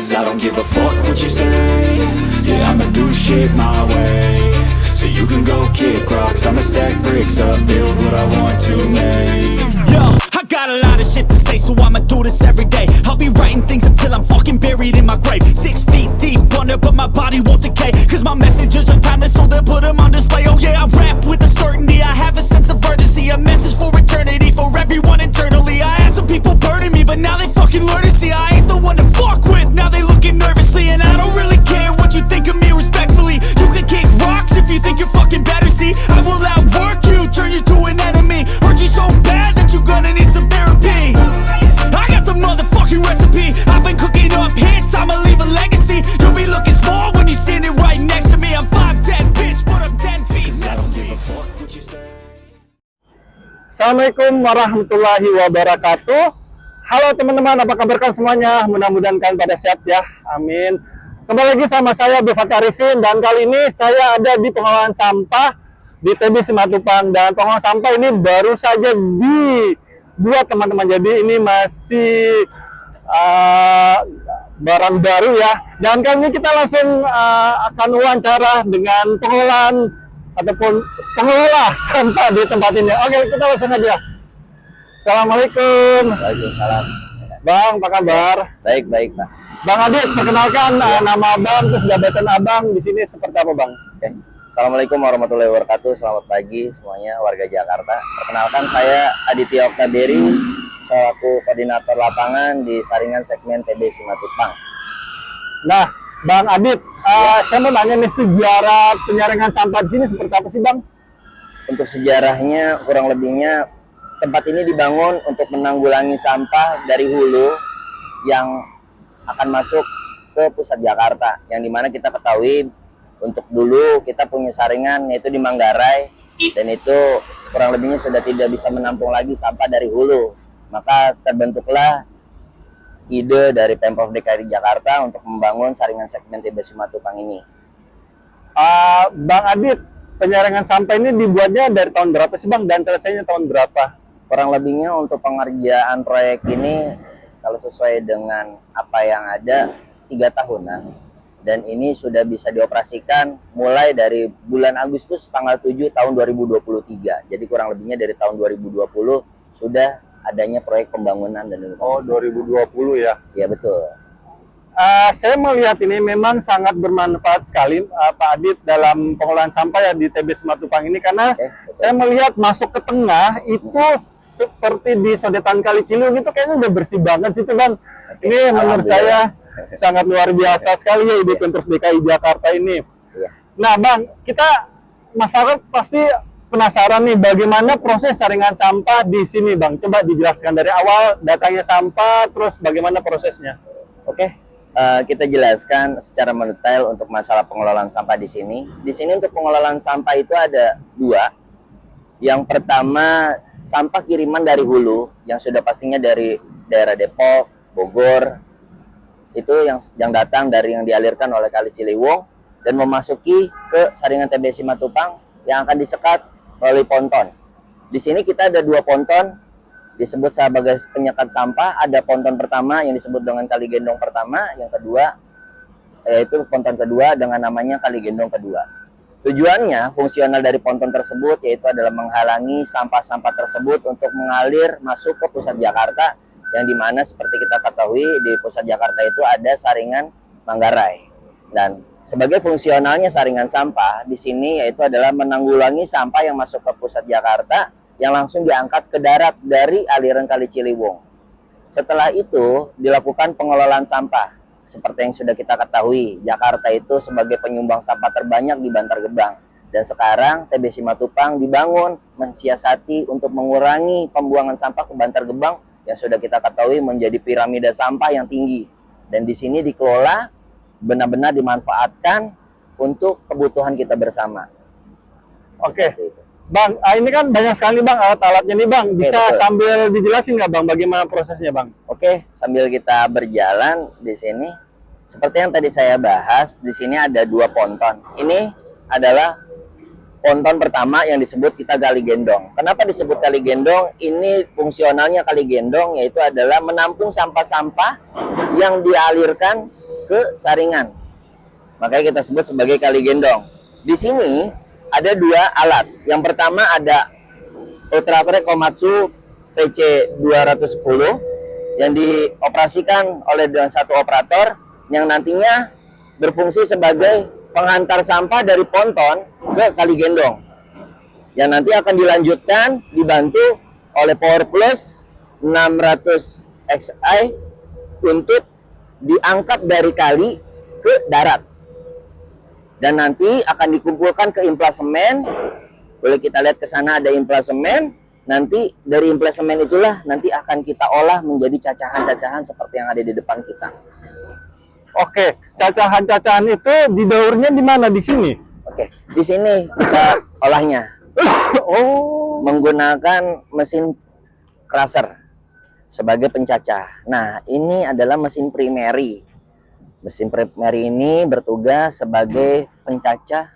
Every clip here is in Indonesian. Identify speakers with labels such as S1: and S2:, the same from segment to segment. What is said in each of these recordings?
S1: 'Cause I don't give a fuck what you say. Yeah, I'ma do shit my way. So you can go kick rocks, I'ma stack bricks up, build what I want to make.
S2: Yo, I got a lot of shit to say, so I'ma do this every day. I'll be writing things until I'm fucking buried in my grave. 6 feet deep under, but my body won't decay. Cause my messages are timeless, so they'll put them on display. Oh yeah, I rap with a certainty, I have a sense of urgency. A message for eternity, for everyone internally. I had some people burning me, but now they fucking learn to see I ain't the one to fuck with. Now they looking nervously, and I don't really care what you think of me respectfully. You can kick rocks if you think you're fucking better, see. I will outwork you, turn you to an enemy. Hurt you so bad that you're gonna need some therapy. I got the motherfucking recipe. I've been cooking up hits, I'ma leave a legacy. You'll be looking small when you're standing right next to me. I'm 5'10", bitch, but I'm 10 feet.
S1: I don't give a fuck what you say.
S3: Assalamualaikum warahmatullahi wabarakatuh. Halo teman-teman, apa kabar kalian semuanya? Mudah-mudahan kalian pada sehat ya, amin. Kembali lagi sama saya Bifat Arifin, dan kali ini saya ada di pengelolaan sampah di TB Simatupang. Dan pengelolaan sampah ini baru saja dibuat teman-teman, jadi ini masih barang baru ya. Dan kali ini kita langsung akan wawancara dengan pengelolaan ataupun pengelola sampah di tempat ini. Oke, kita langsung aja. Assalamualaikum.
S4: Waalaikumsalam.
S3: Bang, apa kabar?
S4: Baik, baik, Pak.
S3: Bang Adit, perkenalkan nama Abang, terus jabatan Abang di sini seperti apa, Bang?
S4: Oke. Assalamualaikum warahmatullahi wabarakatuh. Selamat pagi semuanya warga Jakarta. Perkenalkan, saya Aditya Oktaberi, selaku koordinator lapangan di Saringan Segmen TB Simatupang.
S3: Nah, Bang Adit, saya mau nanya nih, sejarah penyaringan sampah di sini seperti apa sih, Bang?
S4: Untuk sejarahnya, kurang lebihnya tempat ini dibangun untuk menanggulangi sampah dari hulu yang akan masuk ke pusat Jakarta, yang dimana kita ketahui untuk dulu kita punya saringan yaitu di Manggarai, dan itu kurang lebihnya sudah tidak bisa menampung lagi sampah dari hulu. Maka terbentuklah ide dari Pemprov DKI Jakarta untuk membangun saringan segmen TB Simatupang ini.
S3: Bang Adit, penyaringan sampah ini dibuatnya dari tahun berapa sih, Bang? Dan selesainya tahun berapa?
S4: Kurang lebihnya untuk pengerjaan proyek ini, kalau sesuai dengan apa yang ada, 3 tahunan. Dan ini sudah bisa dioperasikan mulai dari bulan Agustus tanggal 7 tahun 2023. Jadi kurang lebihnya dari tahun 2020 sudah adanya proyek pembangunan dan
S3: Oh, 2020 ya?
S4: Ya, betul.
S3: Saya melihat ini memang sangat bermanfaat sekali, Pak Adit, dalam pengelolaan sampah ya di TB Simatupang ini, karena saya melihat masuk ke tengah itu seperti di sodetan Kali Ciliwung itu kayaknya udah bersih banget sih, Bang. Ini menurut saya sangat luar biasa sekali ya ide Pemprov DKI Jakarta ini. Nah, Bang, masyarakat pasti penasaran nih bagaimana proses saringan sampah di sini, Bang. Coba dijelaskan dari awal datangnya sampah, terus bagaimana prosesnya.
S4: Oke. Kita jelaskan secara mendetail untuk masalah pengelolaan sampah di sini. Di sini untuk pengelolaan sampah itu ada 2. Yang pertama, sampah kiriman dari hulu yang sudah pastinya dari daerah Depok, Bogor. Itu yang datang dari yang dialirkan oleh Kali Ciliwung dan memasuki ke saringan TB Simatupang yang akan disekat melalui ponton. Di sini kita ada 2 ponton disebut sebagai penyekat sampah. Ada ponton pertama yang disebut dengan Kali Gendong pertama, yang kedua yaitu ponton kedua dengan namanya Kali Gendong kedua. Tujuannya, fungsional dari ponton tersebut yaitu adalah menghalangi sampah-sampah tersebut untuk mengalir masuk ke pusat Jakarta, yang dimana seperti kita ketahui di pusat Jakarta itu ada saringan Manggarai. Dan sebagai fungsionalnya saringan sampah di sini yaitu adalah menanggulangi sampah yang masuk ke pusat Jakarta yang langsung diangkat ke darat dari aliran Kali Ciliwung. Setelah itu dilakukan pengelolaan sampah. Seperti yang sudah kita ketahui, Jakarta itu sebagai penyumbang sampah terbanyak di Bantar Gebang. Dan sekarang TB Simatupang dibangun mensiasati untuk mengurangi pembuangan sampah ke Bantar Gebang yang sudah kita ketahui menjadi piramida sampah yang tinggi. Dan di sini dikelola benar-benar dimanfaatkan untuk kebutuhan kita bersama.
S3: Oke. Bang, ini kan banyak sekali, Bang, alat-alatnya nih, Bang. Bisa sambil dijelasin nggak, Bang, bagaimana prosesnya, Bang?
S4: Oke, sambil kita berjalan di sini, seperti yang tadi saya bahas, di sini ada 2 ponton. Ini adalah ponton pertama yang disebut kita Kali Gendong. Kenapa disebut Kali Gendong? Ini fungsionalnya Kali Gendong yaitu adalah menampung sampah-sampah yang dialirkan ke saringan. Makanya kita sebut sebagai kali gendong. Di sini ada dua alat. Yang pertama ada Ultraprek Komatsu PC210 yang dioperasikan oleh satu operator yang nantinya berfungsi sebagai penghantar sampah dari ponton ke kali gendong. Yang nanti akan dilanjutkan dibantu oleh Power Plus 600 XI untuk diangkat dari kali ke darat. Dan nanti akan dikumpulkan ke implasemen. Boleh kita lihat ke sana ada implasemen. Nanti dari implasemen itulah nanti akan kita olah menjadi cacahan-cacahan seperti yang ada di depan kita.
S3: Oke, cacahan-cacahan itu didaurnya di mana? Di sini?
S4: Oke, di sini kita olahnya
S3: Oh,
S4: menggunakan mesin crusher sebagai pencacah. Nah, ini adalah mesin primary. Mesin primary ini bertugas sebagai pencacah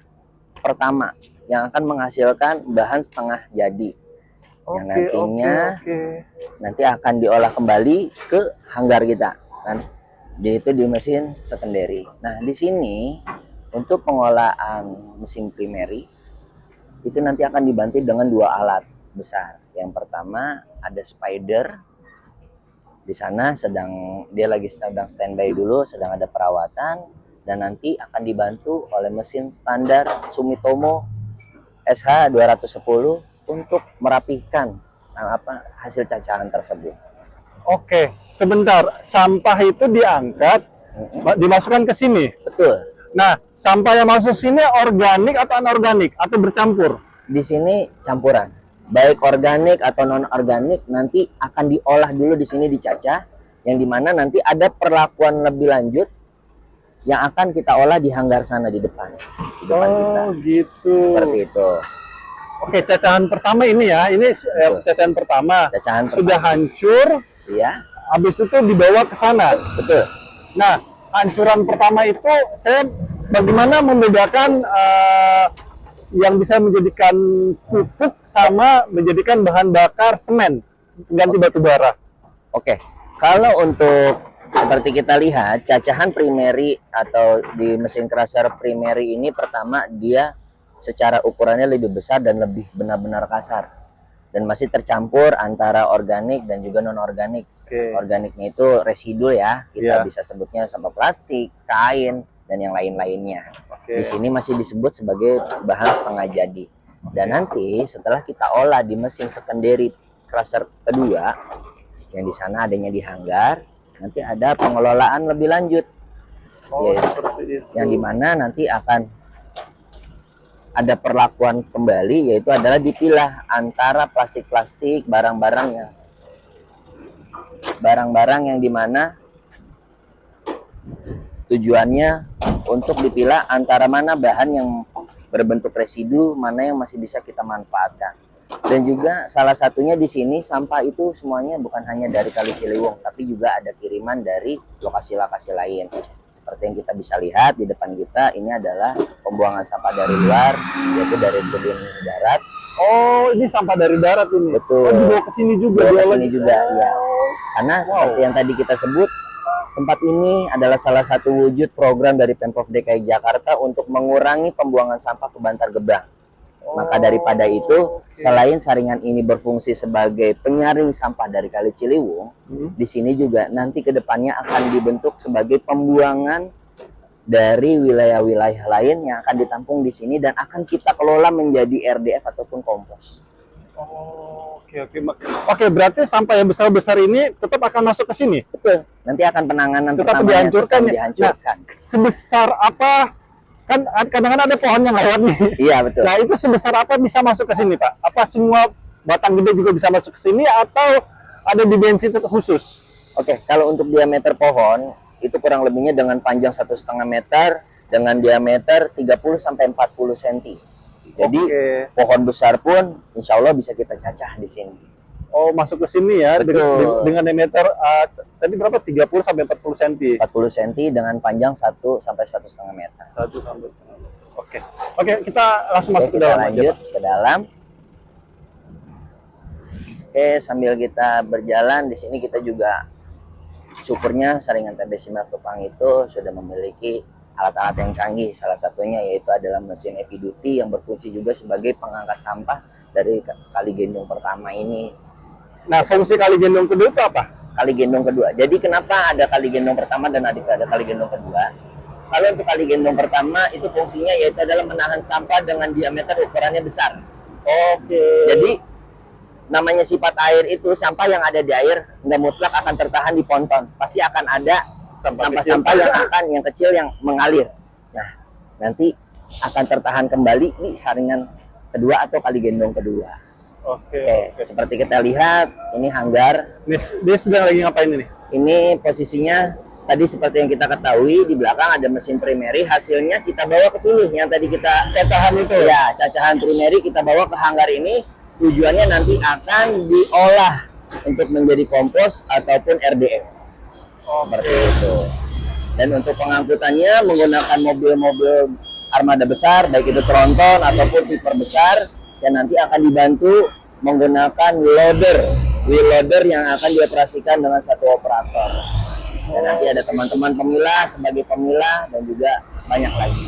S4: pertama yang akan menghasilkan bahan setengah jadi. Yang nantinya nanti akan diolah kembali ke hanggar kita. Yaitu di mesin secondary. Nah, di sini untuk pengolahan mesin primary itu nanti akan dibantu dengan dua alat besar. Yang pertama ada spider. Di sana dia lagi sedang standby dulu, sedang ada perawatan, dan nanti akan dibantu oleh mesin standar Sumitomo SH210 untuk merapihkan hasil cacahan tersebut.
S3: Oke, sebentar. Sampah itu diangkat, dimasukkan ke sini.
S4: Betul.
S3: Nah, sampah yang masuk sini organik atau anorganik atau bercampur?
S4: Di sini campuran. Baik organik atau non organik nanti akan diolah dulu di sini dicacah, yang dimana nanti ada perlakuan lebih lanjut yang akan kita olah di hanggar sana di depan kita.
S3: Gitu.
S4: Seperti itu.
S3: Oke, cacahan pertama ini ya, ini cacahan pertama.
S4: Cacahan
S3: sudah
S4: pertama.
S3: hancur,
S4: Iya.
S3: habis itu dibawa ke sana.
S4: Betul.
S3: Nah, hancuran pertama itu saya bagaimana membedakan yang bisa menjadikan pupuk sama menjadikan bahan bakar semen ganti batu bara.
S4: Oke, kalau untuk seperti kita lihat cacahan primary atau di mesin crusher primary ini, pertama dia secara ukurannya lebih besar dan lebih benar-benar kasar dan masih tercampur antara organik dan juga non organik. Organiknya itu residu ya, kita bisa sebutnya sampah plastik, kain, dan yang lain-lainnya. Di sini masih disebut sebagai bahan setengah jadi. Dan nanti setelah kita olah di mesin secondary crusher kedua, yang di sana adanya di hanggar, nanti ada pengelolaan lebih lanjut. Yang dimana nanti akan ada perlakuan kembali, yaitu adalah dipilah antara plastik-plastik, barang-barang yang dimana tujuannya untuk dipilah antara mana bahan yang berbentuk residu, mana yang masih bisa kita manfaatkan. Dan juga salah satunya di sini sampah itu semuanya bukan hanya dari Kali Ciliwung, tapi juga ada kiriman dari lokasi-lokasi lain. Seperti yang kita bisa lihat di depan kita, ini adalah pembuangan sampah dari luar, yaitu dari Sudin Darat.
S3: Oh, ini sampah dari darat ini.
S4: Betul.
S3: Dibawa ke sini juga.
S4: Dibawa ke sini juga, ya. Karena seperti yang tadi kita sebut, tempat ini adalah salah satu wujud program dari Pemprov DKI Jakarta untuk mengurangi pembuangan sampah ke Bantar Gebang. Maka daripada itu, selain saringan ini berfungsi sebagai penyaring sampah dari Kali Ciliwung, di sini juga nanti ke depannya akan dibentuk sebagai pembuangan dari wilayah-wilayah lain yang akan ditampung di sini dan akan kita kelola menjadi RDF ataupun kompos.
S3: Oke, berarti sampah yang besar-besar ini tetap akan masuk ke sini?
S4: Betul. Nanti akan penanganan
S3: tetap
S4: pertamanya
S3: dihancurkan.
S4: dihancurkan.
S3: Nah, sebesar apa? Kan kadang-kadang ada pohon yang lewat nih.
S4: Iya, betul.
S3: Nah, itu sebesar apa bisa masuk ke sini, Pak? Apa semua batang gede juga bisa masuk ke sini atau ada dimensi khusus?
S4: Oke, kalau untuk diameter pohon itu kurang lebihnya dengan panjang 1,5 meter dengan diameter 30 sampai 40 cm. Jadi pohon besar pun insya Allah bisa kita cacah di sini.
S3: Oh, masuk ke sini ya.
S4: Betul.
S3: Dengan diameter tadi berapa? 30 sampai 40 cm.
S4: 40 cm dengan panjang 1 sampai 1,5 meter.
S3: 1 sampai 1,5 meter. Oke, kita langsung masuk ke
S4: kita
S3: dalam.
S4: Lanjut ke dalam. Oke, sambil kita berjalan di sini kita juga syukurnya Saringan TB Simatupang itu sudah memiliki alat-alat yang canggih. Salah satunya yaitu adalah mesin heavy duty yang berfungsi juga sebagai pengangkat sampah dari kali gendong pertama ini.
S3: Nah, fungsi kali gendong kedua itu apa?
S4: Kali gendong kedua. Jadi kenapa ada kali gendong pertama dan ada kali gendong kedua? Kalau untuk kali gendong pertama itu fungsinya yaitu adalah menahan sampah dengan diameter ukurannya besar.
S3: Oke.
S4: Jadi namanya sifat air itu sampah yang ada di air nggak mutlak akan tertahan di ponton. Pasti akan ada sampah-sampah yang kecil yang mengalir. Nah, nanti akan tertahan kembali di saringan kedua atau kali gendong kedua.
S3: Oke.
S4: Seperti kita lihat, ini hanggar.
S3: Dia sedang lagi ngapain ini?
S4: Ini posisinya tadi seperti yang kita ketahui, di belakang ada mesin primary, hasilnya kita bawa ke sini. Yang tadi kita
S3: Cacahan itu?
S4: Ya, cacahan primary kita bawa ke hanggar ini. Tujuannya nanti akan diolah untuk menjadi kompos ataupun RDF. Seperti itu. Dan untuk pengangkutannya menggunakan mobil-mobil armada besar, baik itu tronton ataupun tipper besar, dan nanti akan dibantu menggunakan wheel loader yang akan dioperasikan dengan satu operator. Dan nanti ada teman-teman pemilah sebagai pemilah dan juga banyak lagi.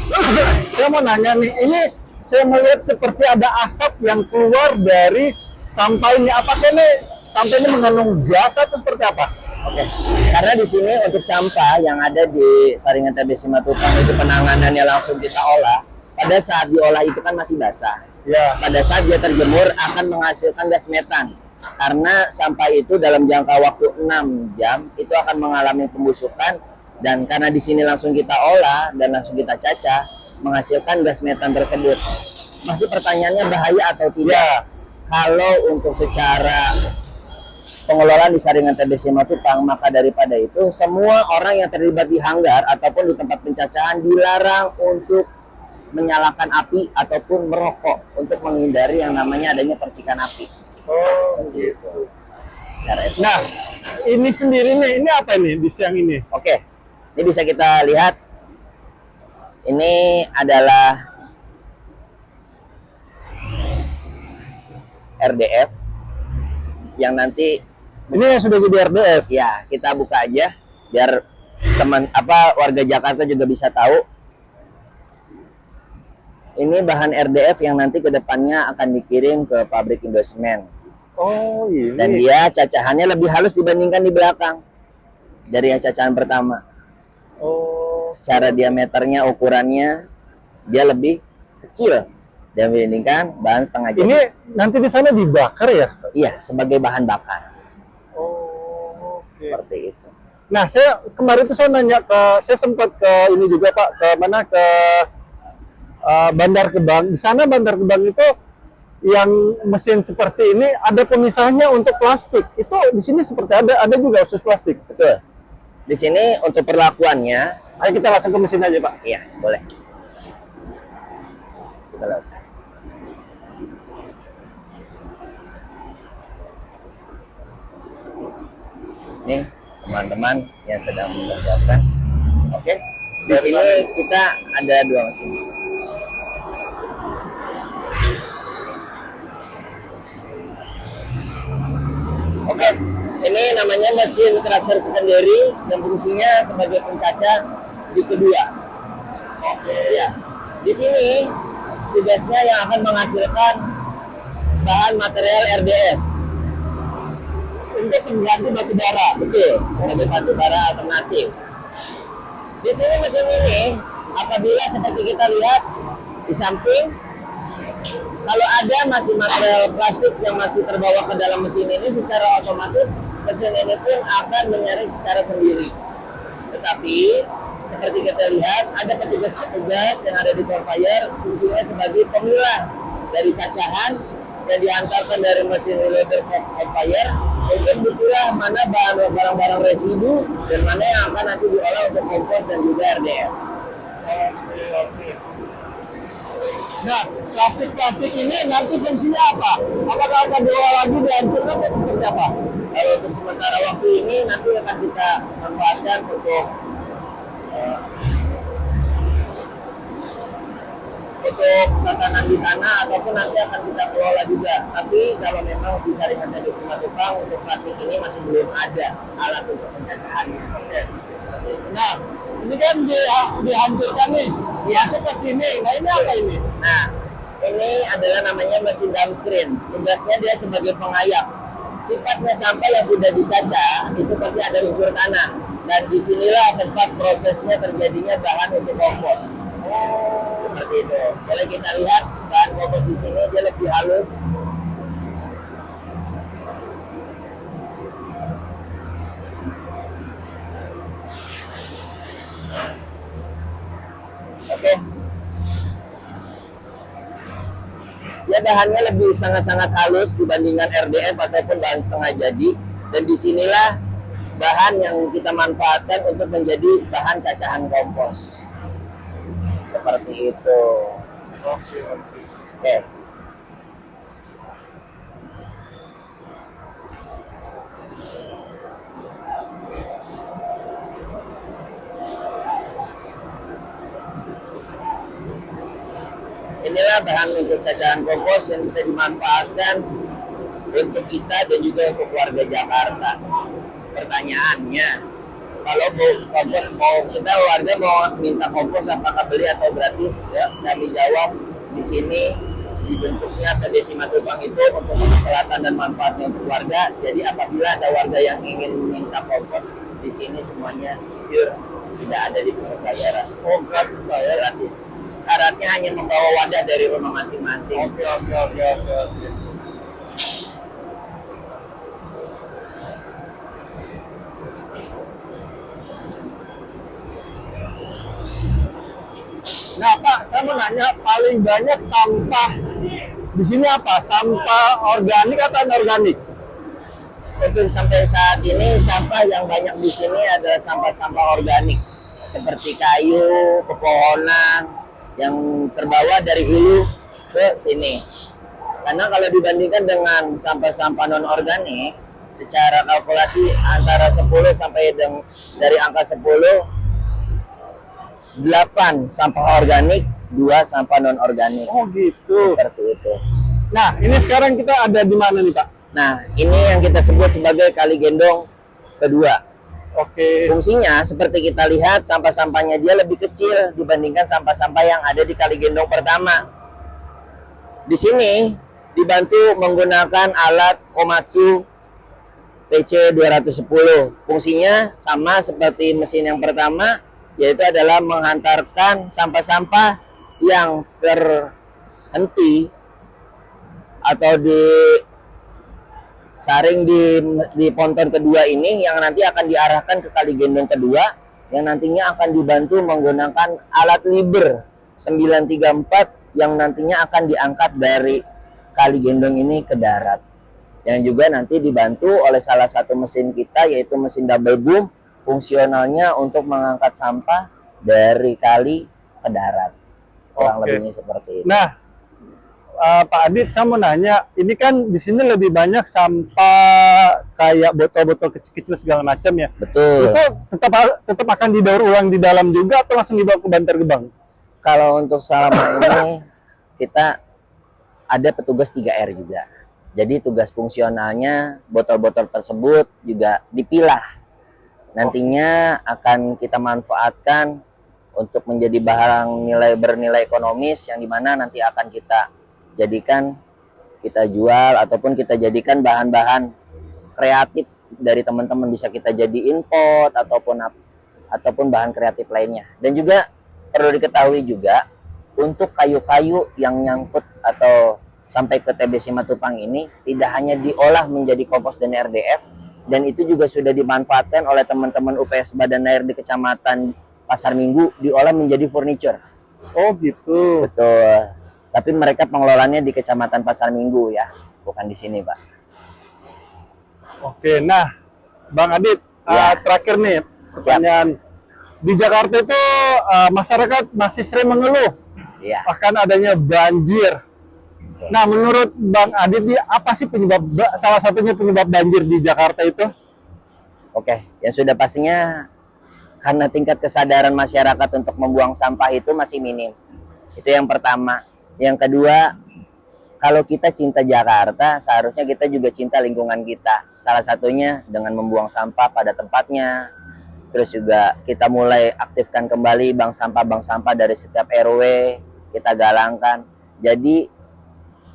S3: Saya mau nanya nih, ini saya melihat seperti ada asap yang keluar dari sampah ini. Apakah ini sampah ini mengandung gas atau seperti apa?
S4: Oke, karena di sini untuk sampah yang ada di Saringan TB Simatupang itu penanganannya langsung kita olah. Pada saat diolah itu kan masih basah.
S3: Ya.
S4: Pada saat dia terjemur akan menghasilkan gas metan. Karena sampah itu dalam jangka waktu 6 jam itu akan mengalami pembusukan, dan karena di sini langsung kita olah dan langsung kita cacah menghasilkan gas metan tersebut. Masih pertanyaannya bahaya atau tidak?
S3: Ya.
S4: Kalau untuk secara pengelolaan di Saringan TB Simatupang, maka daripada itu semua orang yang terlibat di hanggar ataupun di tempat pencacahan dilarang untuk menyalakan api ataupun merokok untuk menghindari yang namanya adanya percikan api.
S3: Oh,
S4: gitu. Secara SOP.
S3: Nah, ini sendiri nih, ini apa ini di siang ini?
S4: Oke, ini bisa kita lihat. Ini adalah RDF yang nanti
S3: Ini yang sudah jadi RDF.
S4: ya kita buka aja biar warga Jakarta juga bisa tahu. Ini bahan RDF yang nanti kedepannya akan dikirim ke pabrik Indosemen.
S3: Oh, ini.
S4: Dan dia cacahannya lebih halus dibandingkan di belakang dari yang cacahan pertama.
S3: Oh.
S4: Secara diameternya, ukurannya dia lebih kecil dan dibandingkan bahan setengah jadi.
S3: Ini nanti di sana dibakar ya?
S4: Iya, sebagai bahan bakar.
S3: Oh, oke.
S4: Seperti itu.
S3: Nah, saya kemarin tuh saya sempat ke ini juga Pak, ke mana, ke Bandar Kebang. Di sana Bandar Kebang itu yang mesin seperti ini ada pemisahnya untuk plastik. Itu di sini seperti ada juga khusus plastik.
S4: Betul. Di sini untuk perlakuannya,
S3: Ayo kita langsung ke mesin aja Pak.
S4: iya boleh. Kita lihat. Ini teman-teman yang sedang mempersiapkan. Oke. Di sini kita ada 2 mesin. Oke, ini namanya mesin crusher secondary dan fungsinya sebagai pencacah di kedua. Oke. Ya, di sini tugasnya yang akan menghasilkan bahan material RDF untuk mengganti batu bara. Betul, sebagai batu bara alternatif. Di sini mesin ini apabila seperti kita lihat di samping, kalau ada masih material plastik yang masih terbawa ke dalam mesin ini, secara otomatis mesin ini pun akan menyaring secara sendiri. Tetapi seperti kita lihat ada petugas-petugas yang ada di conveyor, fungsinya sebagai pemilah dari cacahan dan diantarkan dari mesin loader conveyor untuk dipilah mana barang-barang residu dan mana yang akan nanti diolah untuk kompos dan juga RDF.
S3: Nah, plastik-plastik ini nanti fungsinya apa? Apakah akan diolah lagi dihancurkan atau seperti apa?
S4: Kalau untuk sementara waktu ini nanti akan kita manfaatkan untuk untuk tatanan di tanah ataupun nanti akan kita kelola juga. Tapi kalau memang bisa dengan TBC Matupang untuk plastik ini masih belum ada alat untuk pencegahannya. Oke.
S3: Nah, ini kan dihancurkan nih, dimasuk ke sini. Nah, ini apa ini?
S4: Nah, ini adalah namanya mesin dump screen. Tugasnya dia sebagai pengayap. Sifatnya sampah yang sudah dicaca itu pasti ada unsur tanah. Dan disinilah tempat prosesnya terjadinya bahan untuk kompos. Seperti itu. Boleh kita lihat bahan kompos di sini dia lebih halus. Oke. Ya bahannya lebih sangat-sangat halus dibandingkan RDF ataupun bahan setengah jadi. Dan disinilah bahan yang kita manfaatkan untuk menjadi bahan cacahan kompos. Seperti itu. Oke. Inilah bahan untuk cacahan kompos yang bisa dimanfaatkan untuk kita dan juga untuk warga Jakarta. Pertanyaannya, kalau kompos kita warga mau minta kompos apakah beli atau gratis? Ya, kami jawab di sini dibentuknya TBC Matupang itu untuk keselatan dan manfaatnya untuk warga. Jadi apabila ada warga yang ingin minta kompos di sini semuanya pure, tidak ada di pungut bayaran.
S3: Oh, gratis lah ya?
S4: Gratis. Syaratnya hanya membawa wadah dari rumah masing-masing.
S3: Oke. Nah Pak, saya mau nanya paling banyak sampah di sini apa? Sampah organik atau anorganik?
S4: Untuk sampai saat ini sampah yang banyak di sini adalah sampah-sampah organik seperti kayu, pepohonan yang terbawa dari hulu ke sini. Karena kalau dibandingkan dengan sampah-sampah non organik, secara kalkulasi antara 10 sampai dari angka 10 8 sampah organik, 2 sampah non organik.
S3: Oh gitu.
S4: Seperti itu.
S3: Nah ini sekarang kita ada di mana nih Pak?
S4: Nah, ini yang kita sebut sebagai kali gendong kedua.
S3: Oke.
S4: Fungsinya seperti kita lihat sampah-sampahnya dia lebih kecil dibandingkan sampah-sampah yang ada di kali gendong pertama. Di sini dibantu menggunakan alat Komatsu PC 210. Fungsinya sama seperti mesin yang pertama, yaitu adalah menghantarkan sampah-sampah yang terhenti atau disaring di ponton kedua ini yang nanti akan diarahkan ke kali gendong kedua yang nantinya akan dibantu menggunakan alat liber 934 yang nantinya akan diangkat dari kali gendong ini ke darat, yang juga nanti dibantu oleh salah satu mesin kita yaitu mesin double boom, fungsionalnya untuk mengangkat sampah dari kali ke darat. Kurang lebihnya seperti itu.
S3: Nah, Pak Adit, saya mau nanya, ini kan di sini lebih banyak sampah kayak botol-botol kecil-kecil segala macam ya.
S4: Betul.
S3: Itu tetap akan didaur ulang di dalam juga atau langsung dibawa ke Bantar Gebang?
S4: Kalau untuk selama ini kita ada petugas 3R juga. Jadi tugas fungsionalnya botol-botol tersebut juga dipilah. Nantinya akan kita manfaatkan untuk menjadi barang bernilai ekonomis yang dimana nanti akan kita jadikan, kita jual ataupun kita jadikan bahan-bahan kreatif dari teman-teman, bisa kita jadiin pot ataupun bahan kreatif lainnya. Dan juga perlu diketahui juga untuk kayu-kayu yang nyangkut atau sampai ke TBC Matupang ini tidak hanya diolah menjadi kompos dan RDF, dan itu juga sudah dimanfaatkan oleh teman-teman UPS Badan Air di Kecamatan Pasar Minggu, diolah menjadi furniture.
S3: Oh gitu.
S4: Betul. Tapi mereka pengelolaannya di Kecamatan Pasar Minggu ya, bukan di sini Pak.
S3: Oke, nah Bang Adit,
S4: Ya.
S3: terakhir nih pertanyaan. Di Jakarta itu masyarakat masih sering mengeluh
S4: Iya.
S3: akan adanya banjir. Nah, menurut Bang Adit, apa sih salah satunya penyebab banjir di Jakarta itu?
S4: Oke, yang sudah pastinya karena tingkat kesadaran masyarakat untuk membuang sampah itu masih minim. Itu yang pertama. Yang kedua, kalau kita cinta Jakarta, seharusnya kita juga cinta lingkungan kita. Salah satunya dengan membuang sampah pada tempatnya. Terus juga kita mulai aktifkan kembali bank sampah dari setiap RW, kita galangkan. Jadi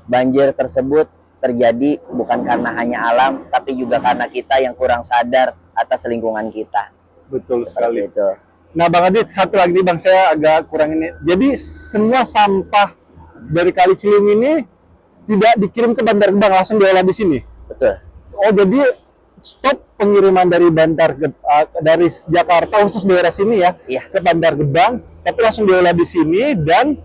S4: banjir tersebut terjadi bukan karena hanya alam, tapi juga karena kita yang kurang sadar atas lingkungan kita.
S3: Betul sekali.
S4: Seperti itu.
S3: Nah, Bang Adit, satu lagi nih Bang, saya agak kurang ini. Jadi semua sampah dari Kali Ciliwung ini tidak dikirim ke Bantar Gebang, langsung diolah di sini.
S4: Betul.
S3: Oh, jadi stop pengiriman dari dari Jakarta khusus daerah sini ya,
S4: Iya.
S3: ke Bantar Gebang, tapi langsung diolah di sini dan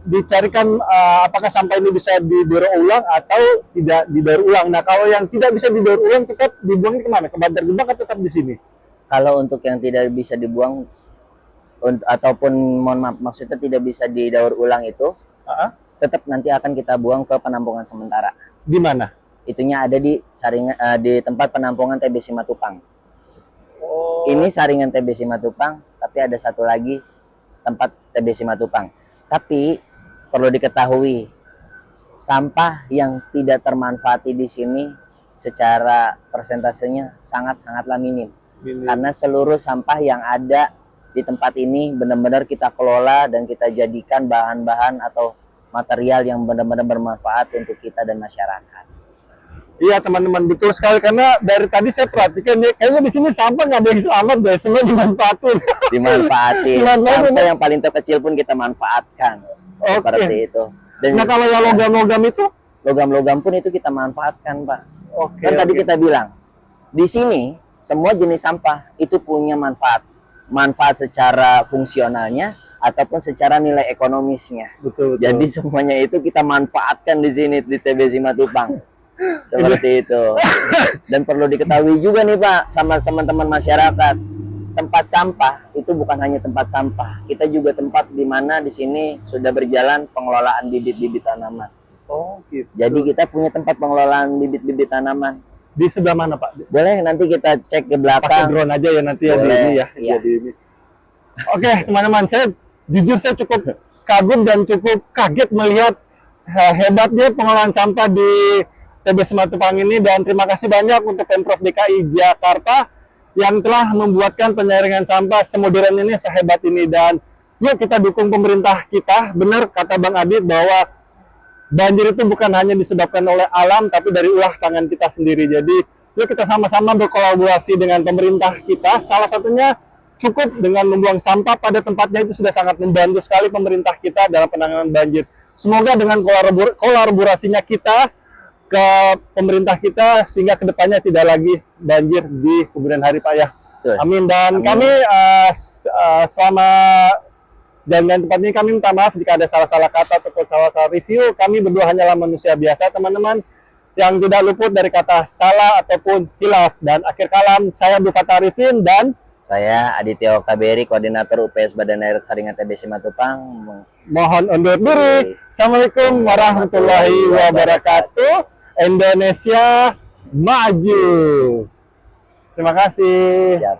S3: dicarikan apakah sampah ini bisa didaur ulang atau tidak didaur ulang. Nah, kalau yang tidak bisa didaur ulang tetap dibuang kemana? Ke Bantar Gebang atau tetap di sini?
S4: Kalau untuk yang tidak bisa dibuang ataupun mohon maaf maksudnya tidak bisa didaur ulang itu, tetap nanti akan kita buang ke penampungan sementara.
S3: Di mana?
S4: Itunya ada di saringan di tempat penampungan TB Simatupang.
S3: Oh.
S4: Ini saringan TB Simatupang, tapi ada satu lagi tempat TB Simatupang. Tapi perlu diketahui, sampah yang tidak termanfaati di sini secara persentasenya sangat-sangatlah minim. Karena seluruh sampah yang ada di tempat ini benar-benar kita kelola dan kita jadikan bahan-bahan atau material yang benar-benar bermanfaat untuk kita dan masyarakat.
S3: Iya teman-teman, betul sekali, karena dari tadi saya perhatikan ya, kayaknya di sini sampah nggak ada yang selamat deh, semua dimanfaatin.
S4: Dimanfaatin. Sampai yang paling terkecil pun kita manfaatkan.
S3: Oke.
S4: Seperti itu. Dan
S3: Nah, kalau yang logam-logam itu?
S4: logam-logam pun itu kita manfaatkan, Pak.
S3: Oke.
S4: Kan tadi
S3: oke.
S4: kita bilang, di sini semua jenis sampah itu punya manfaat. Manfaat secara fungsionalnya ataupun secara nilai ekonomisnya.
S3: Betul.
S4: Jadi semuanya itu kita manfaatkan di sini di TB Simatupang. Seperti itu. Dan perlu diketahui juga nih Pak sama teman-teman masyarakat, tempat sampah itu bukan hanya tempat sampah. Kita juga tempat di mana di sini sudah berjalan pengelolaan bibit-bibit tanaman.
S3: Oh, gitu.
S4: Jadi kita punya tempat pengelolaan bibit-bibit tanaman.
S3: Di sebelah mana Pak?
S4: Boleh nanti kita cek ke
S3: Pakai
S4: belakang.
S3: drone aja ya nanti ya di
S4: Boleh,
S3: ini ya.
S4: iya.
S3: Jadi ini. Oke teman-teman, saya jujur saya cukup kagum dan cukup kaget melihat hebatnya pengelolaan sampah di TB Simatupang ini, dan terima kasih banyak untuk Pemprov DKI Jakarta yang telah membuatkan penyaringan sampah semodern ini, sehebat ini. Dan yuk kita dukung pemerintah kita. Benar kata Bang Adit bahwa banjir itu bukan hanya disebabkan oleh alam, tapi dari ulah tangan kita sendiri. Jadi yuk kita sama-sama berkolaborasi dengan pemerintah kita. Salah satunya cukup dengan membuang sampah pada tempatnya, itu sudah sangat membantu sekali pemerintah kita dalam penanganan banjir. Semoga dengan kolaborasinya kita ke pemerintah kita, sehingga kedepannya tidak lagi banjir di kemudian hari Pak ya.
S4: Betul.
S3: Amin. Dan
S4: Amin.
S3: kami selama jalan tempat ini kami minta maaf jika ada salah-salah kata ataupun salah-salah review. Kami berdua hanyalah manusia biasa teman-teman, yang tidak luput dari kata salah ataupun hilaf. Dan akhir kalam, saya Dufa Tarifin dan
S4: Saya Aditya Oktaberi, Koordinator UPS Badan Air Saringan TB Simatupang.
S3: mohon undur diri. Assalamualaikum warahmatullahi wabarakatuh. Indonesia maju. Terima kasih.
S4: Siap.